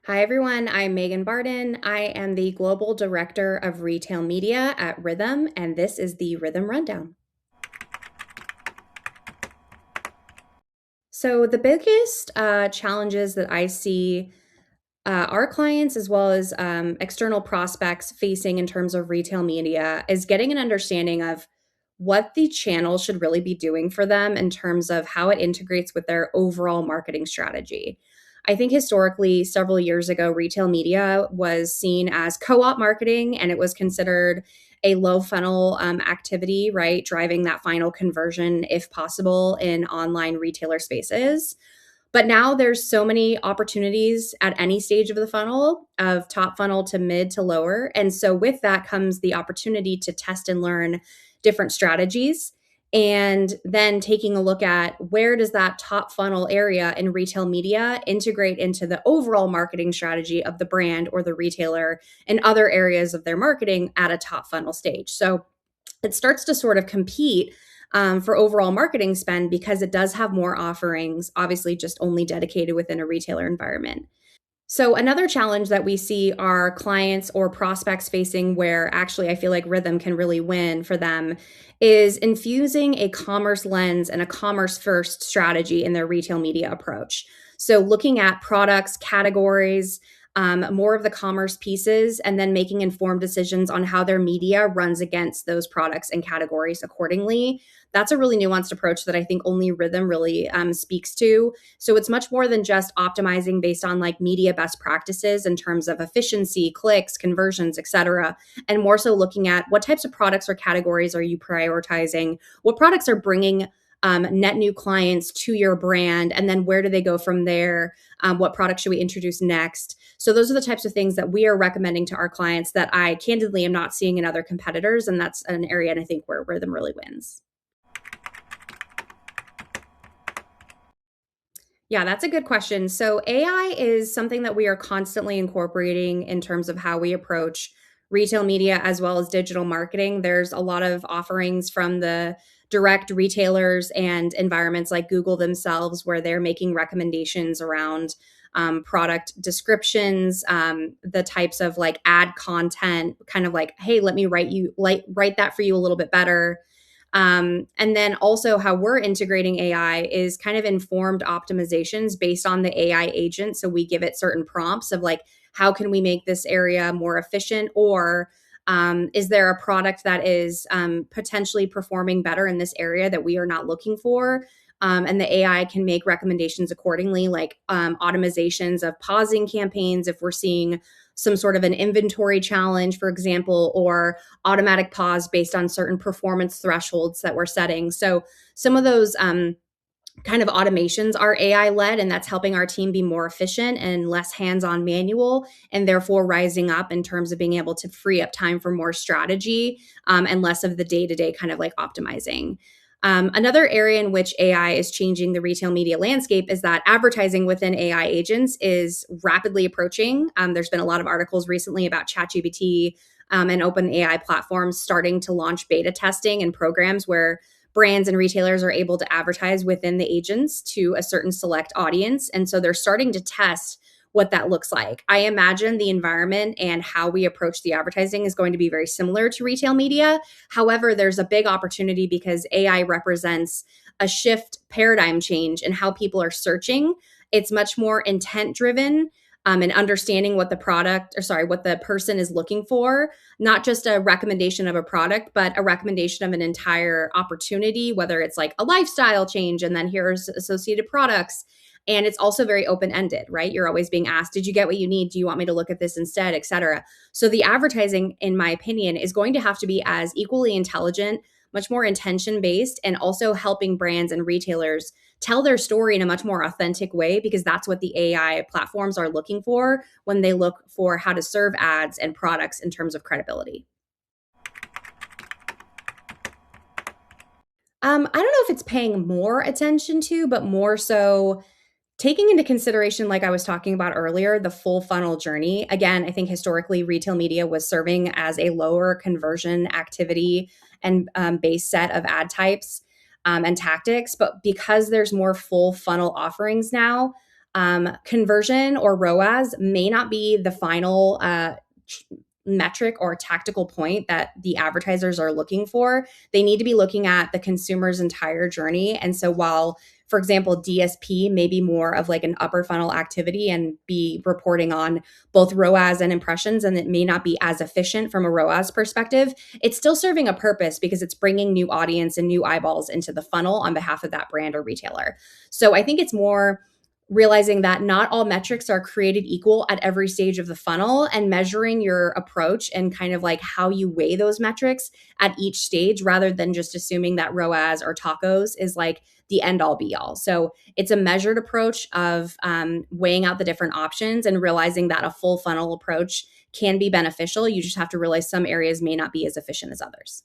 Hi, everyone. I'm Meghan Barden. I am the Global Director of Retail Media at Rithum, and this is the Rithum Rundown. So, the biggest challenges that I see our clients as well as external prospects facing in terms of retail media is getting an understanding of what the channel should really be doing for them in terms of how it integrates with their overall marketing strategy. I think historically, several years ago, retail media was seen as co op marketing and it was considered a low funnel activity, right? Driving that final conversion, if possible, in online retailer spaces. But now there's so many opportunities at any stage of the funnel, of top funnel to mid to lower. And so with that comes the opportunity to test and learn different strategies and then taking a look at where does that top funnel area in retail media integrate into the overall marketing strategy of the brand or the retailer and other areas of their marketing at a top funnel stage. So it starts to sort of compete for overall marketing spend because it does have more offerings, obviously, just only dedicated within a retailer environment. So, another challenge that we see our clients or prospects facing, where actually I feel like Rhythm can really win for them, is infusing a commerce lens and a commerce first strategy in their retail media approach. So, looking at products, categories, more of the commerce pieces, and then making informed decisions on how their media runs against those products and categories accordingly. That's a really nuanced approach that I think only Rhythm really speaks to. So it's much more than just optimizing based on like media best practices in terms of efficiency, clicks, conversions, et cetera, and more so looking at what types of products or categories are you prioritizing, what products are bringing net new clients to your brand, and then where do they go from there? What products should we introduce next? So those are the types of things that we are recommending to our clients that I candidly am not seeing in other competitors, and that's an area and I think where Rhythm really wins. Yeah, that's a good question. So, AI is something that we are constantly incorporating in terms of how we approach retail media as well as digital marketing. There's a lot of offerings from the direct retailers and environments like Google themselves where they're making recommendations around product descriptions, the types of like ad content, kind of like, hey, let me write that for you a little bit better. And then also how we're integrating AI is kind of informed optimizations based on the AI agent. So we give it certain prompts of like, how can we make this area more efficient? Or is there a product that is potentially performing better in this area that we are not looking for? And the AI can make recommendations accordingly, like automatizations of pausing campaigns if we're seeing some sort of an inventory challenge, for example, or automatic pause based on certain performance thresholds that we're setting. So some of those kind of automations are AI led, and that's helping our team be more efficient and less hands on manual, and therefore rising up in terms of being able to free up time for more strategy and less of the day to day kind of like optimizing. Another area in which AI is changing the retail media landscape is that advertising within AI agents is rapidly approaching. There's been a lot of articles recently about ChatGPT and open AI platforms starting to launch beta testing and programs where brands and retailers are able to advertise within the agents to a certain select audience. And so they're starting to test what that looks like. I imagine the environment and how we approach the advertising is going to be very similar to retail media. However, there's a big opportunity because AI represents a shift paradigm change in how people are searching. It's much more intent driven. And understanding what the what the person is looking for, not just a recommendation of a product, but a recommendation of an entire opportunity, whether it's like a lifestyle change and then here's associated products. And it's also very open ended, right? You're always being asked, did you get what you need? Do you want me to look at this instead, et cetera? So the advertising, in my opinion, is going to have to be as equally intelligent, much more intention based, and also helping brands and retailers tell their story in a much more authentic way because that's what the AI platforms are looking for when they look for how to serve ads and products in terms of credibility. I don't know if it's paying more attention to, but more so taking into consideration, like I was talking about earlier, the full funnel journey. Again, I think historically retail media was serving as a lower conversion activity and base set of ad types and tactics. But because there's more full funnel offerings now, Conversion or ROAS may not be the final metric or tactical point that the advertisers are looking for. They need to be looking at the consumer's entire journey. And so while, for example, DSP may be more of like an upper funnel activity and be reporting on both ROAS and impressions, and it may not be as efficient from a ROAS perspective, it's still serving a purpose because it's bringing new audience and new eyeballs into the funnel on behalf of that brand or retailer. So I think it's more realizing that not all metrics are created equal at every stage of the funnel, and measuring your approach and kind of like how you weigh those metrics at each stage, rather than just assuming that ROAS or tacos is like the end all be all. So it's a measured approach of weighing out the different options and realizing that a full funnel approach can be beneficial. You just have to realize some areas may not be as efficient as others.